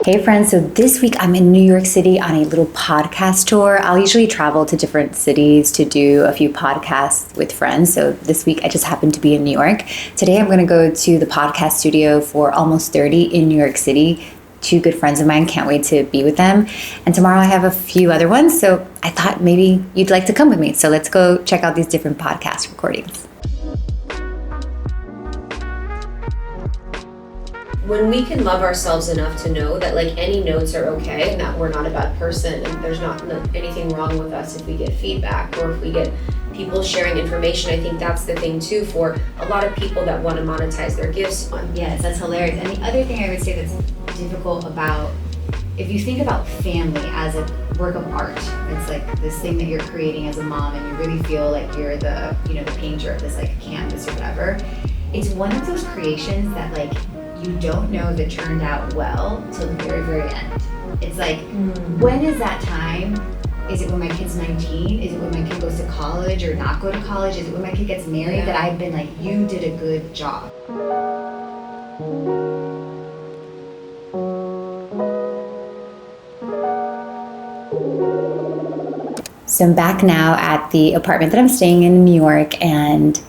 Hey friends, so this week I'm in New York City on a little podcast tour. I'll usually travel to different cities to do a few podcasts with friends. So this week I just happened to be in New York. Today I'm going to go to the podcast studio for Almost 30 in New York City. Two good friends of mine, can't wait to be with them. And tomorrow I have a few other ones, so I thought maybe you'd like to come with me. So let's go check out these different podcast recordings. When we can love ourselves enough to know that like any notes are okay and that we're not a bad person and there's not anything wrong with us if we get feedback or if we get people sharing information, I think that's the thing too for a lot of people that want to monetize their gifts. Yes, that's hilarious. And the other thing I would say that's difficult about, if you think about family as a work of art, it's like this thing that you're creating as a mom and you really feel like you're the painter of this like canvas or whatever. It's one of those creations that like you don't know if it turned out well till the very, very end. It's like, when is that time? Is it when my kid's 19? Is it when my kid goes to college or not go to college? Is it when my kid gets married that I've been like, you did a good job? So I'm back now at the apartment that I'm staying in New York, and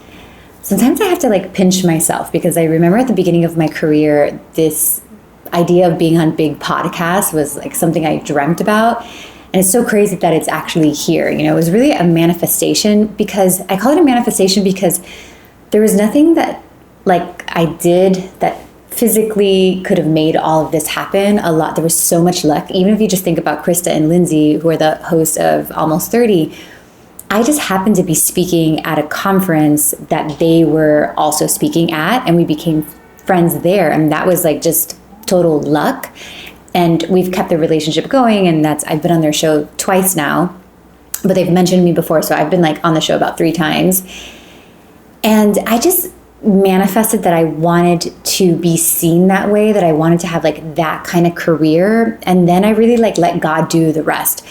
sometimes I have to like pinch myself because I remember at the beginning of my career, this idea of being on big podcasts was like something I dreamt about. And it's so crazy that it's actually here. It was really a manifestation, because I call it a manifestation because there was nothing that like I did that physically could have made all of this happen. There was so much luck. Even if you just think about Krista and Lindsey, who are the hosts of Almost 30, I just happened to be speaking at a conference that they were also speaking at, and we became friends there. And that was like just total luck. And we've kept the relationship going, and I've been on their show twice now, but they've mentioned me before. So I've been like on the show about 3 times. And I just manifested that I wanted to be seen that way, that I wanted to have like that kind of career. And then I really like let God do the rest.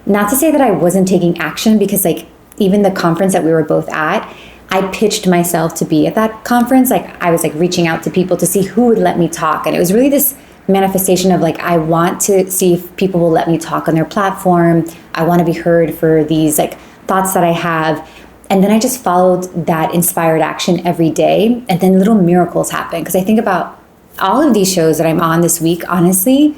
Not to say that I wasn't taking action, because like even the conference that we were both at, I pitched myself to be at that conference. Like I was like reaching out to people to see who would let me talk. And it was really this manifestation of like, I want to see if people will let me talk on their platform. I want to be heard for these like thoughts that I have. And then I just followed that inspired action every day. And then little miracles happen. Because I think about all of these shows that I'm on this week, honestly,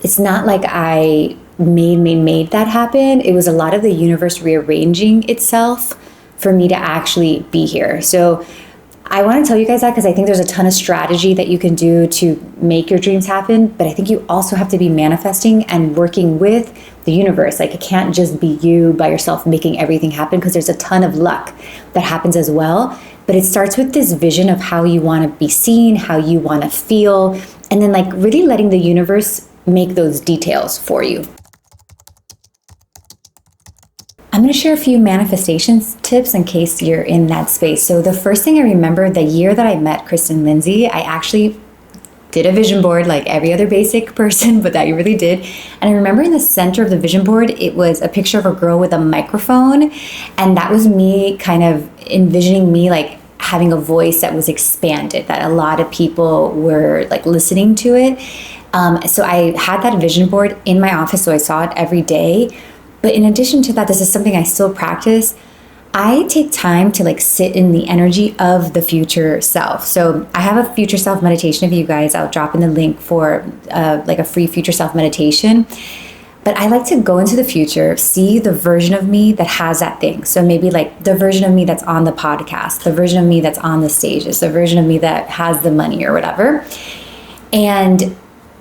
it's not like I made that happen. It was a lot of the universe rearranging itself for me to actually be here. So I want to tell you guys that because I think there's a ton of strategy that you can do to make your dreams happen. But I think you also have to be manifesting and working with the universe. Like it can't just be you by yourself making everything happen, because there's a ton of luck that happens as well. But it starts with this vision of how you want to be seen, how you want to feel, and then like really letting the universe make those details for you. I'm going to share a few manifestations tips in case you're in that space. So the first thing I remember, the year that I met Krista and Lindsey, I actually did a vision board like every other basic person, but that you really did. And I remember in the center of the vision board, it was a picture of a girl with a microphone. And that was me kind of envisioning me like having a voice that was expanded, that a lot of people were like listening to it. So I had that vision board in my office, so I saw it every day. But in addition to that, this is something I still practice. I take time to like sit in the energy of the future self. So I have a future self meditation. If you guys, I'll drop in the link for like a free future self meditation. But I like to go into the future, see the version of me that has that thing. So maybe like the version of me that's on the podcast, the version of me that's on the stages, the version of me that has the money or whatever. And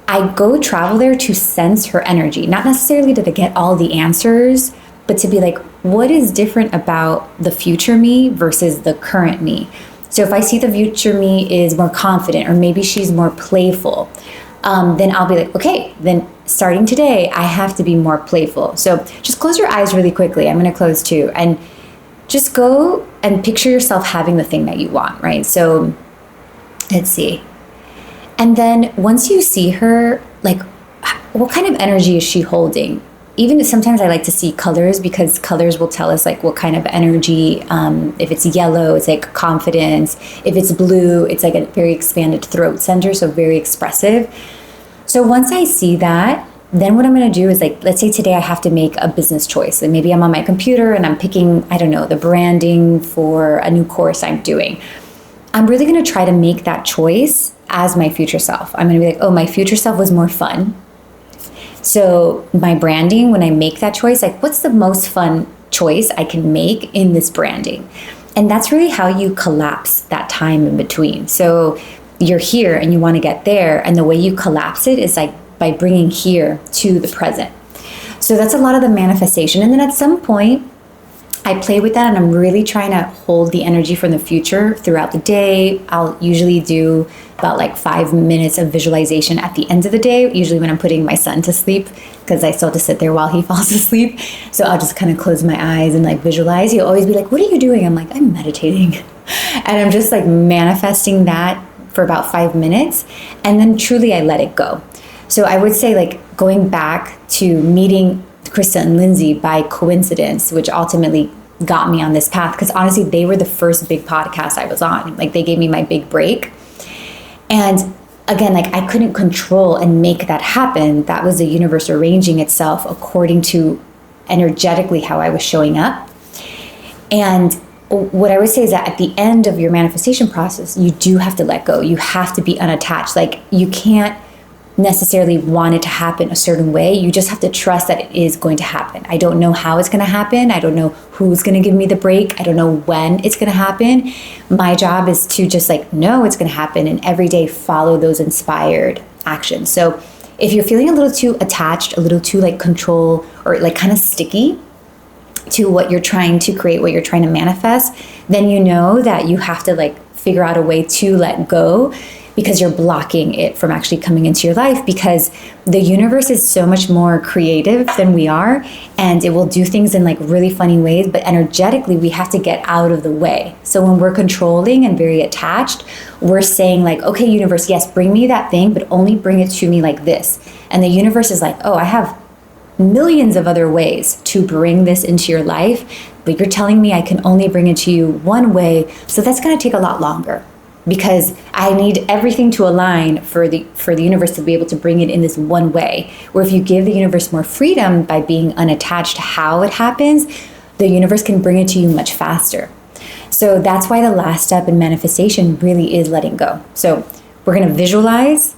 I go travel there to sense her energy, not necessarily to get all the answers, but to be like, what is different about the future me versus the current me? So if I see the future me is more confident, or maybe she's more playful, then I'll be like, okay, then starting today, I have to be more playful. So just close your eyes really quickly. I'm going to close too. And just go and picture yourself having the thing that you want, right? So let's see. And then once you see her, like, what kind of energy is she holding? Even sometimes I like to see colors, because colors will tell us like what kind of energy. If it's yellow, it's like confidence. If it's blue, it's like a very expanded throat center, so very expressive. So once I see that, then what I'm going to do is like, let's say today I have to make a business choice, and maybe I'm on my computer and I'm picking, I don't know, the branding for a new course I'm doing. I'm really going to try to make that choice as my future self. I'm going to be like, oh, my future self was more fun. So my branding, when I make that choice, like what's the most fun choice I can make in this branding? And that's really how you collapse that time in between. So you're here and you want to get there. And the way you collapse it is like by bringing here to the present. So that's a lot of the manifestation. And then at some point, I play with that and I'm really trying to hold the energy from the future throughout the day. I'll usually do about like 5 minutes of visualization at the end of the day, usually when I'm putting my son to sleep, because I still have to sit there while he falls asleep. So I'll just kind of close my eyes and like visualize. He'll always be like, what are you doing? I'm like, I'm meditating. And I'm just like manifesting that for about 5 minutes. And then truly I let it go. So I would say like going back to meeting Krista and Lindsey by coincidence, which ultimately got me on this path, because honestly, they were the first big podcast I was on. Like they gave me my big break. And again, like I couldn't control and make that happen. That was the universe arranging itself according to energetically how I was showing up. And what I would say is that at the end of your manifestation process, you do have to let go. You have to be unattached. Like you can't necessarily want it to happen a certain way. You just have to trust that it is going to happen. I don't know how it's going to happen. I don't know who's going to give me the break. I don't know when it's going to happen. My job is to just like know it's going to happen and every day follow those inspired actions. So if you're feeling a little too attached, a little too like control or like kind of sticky to what you're trying to create, what you're trying to manifest, then you know that you have to like figure out a way to let go, because you're blocking it from actually coming into your life, because the universe is so much more creative than we are, and it will do things in like really funny ways, but energetically we have to get out of the way. So when we're controlling and very attached, we're saying like, okay, universe, yes, bring me that thing, but only bring it to me like this. And the universe is like, oh, I have millions of other ways to bring this into your life, but you're telling me I can only bring it to you one way. So that's going to take a lot longer, because I need everything to align for the universe to be able to bring it in this one way. Where if you give the universe more freedom by being unattached to how it happens, the universe can bring it to you much faster. So that's why the last step in manifestation really is letting go. So we're going to visualize,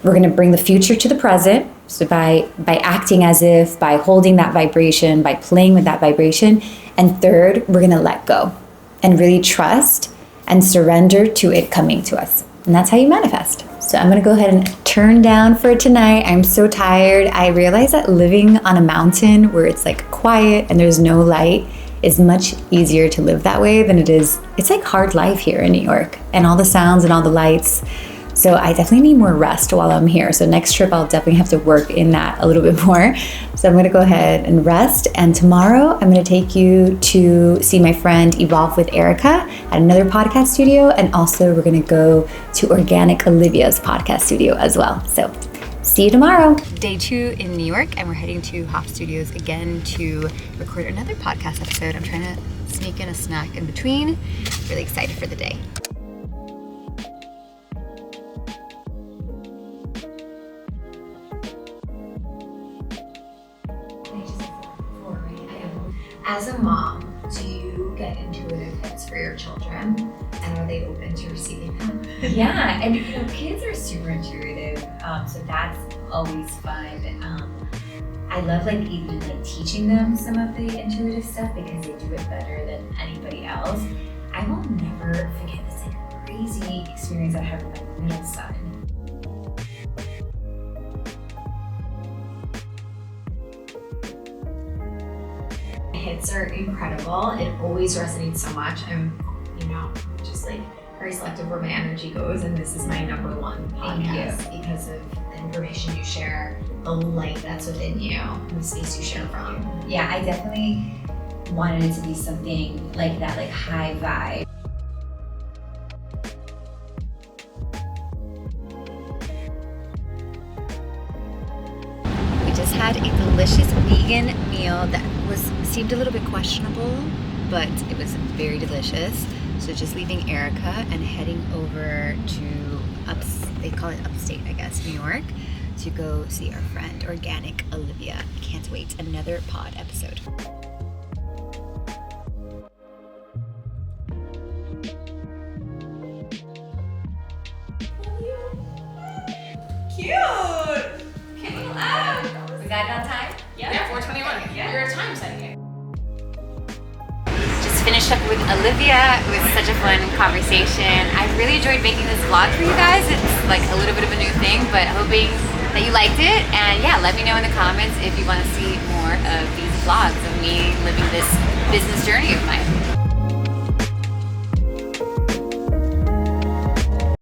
we're going to bring the future to the present. So by acting as if, by holding that vibration, by playing with that vibration. And third, we're going to let go and really trust and surrender to it coming to us. And that's how you manifest. So I'm going to go ahead and turn down for tonight. I'm so tired. I realize that living on a mountain where it's like quiet and there's no light is much easier to live that way than it is. It's like hard life here in New York, and all the sounds and all the lights. So I definitely need more rest while I'm here. So next trip, I'll definitely have to work in that a little bit more. So I'm going to go ahead and rest. And tomorrow, I'm going to take you to see my friend Evolve with Erika at another podcast studio. And also, we're going to go to Organic Olivia's podcast studio as well. So see you tomorrow. Day 2 in New York, and we're heading to Hop Studios again to record another podcast episode. I'm trying to sneak in a snack in between. Really excited for the day. As a mom, do you get intuitive hits for your children, and are they open to receiving them? Yeah, and kids are super intuitive, so that's always fun. I love even teaching them some of the intuitive stuff because they do it better than anybody else. I will never forget this crazy experience I had with my middle son. Hits are incredible. It always resonates so much. I'm, just very selective where my energy goes, and this is my number one podcast because of the information you share, the light that's within you, and the space you share from. Yeah, I definitely wanted it to be something like that, like high vibe. We just had a delicious vegan meal that seemed a little bit questionable, but it was very delicious. So just leaving Erika and heading over to they call it upstate, I guess, New York, to go see our friend, Organic Olivia. Can't wait. Another pod episode. Cute! Okay, We got it on time? Yeah, 4:21. Yeah. You're a time setting it. Just finished up with Olivia. It was such a fun conversation. I really enjoyed making this vlog for you guys. It's like a little bit of a new thing, but hoping that you liked it. And yeah, let me know in the comments if you want to see more of these vlogs of me living this business journey of mine.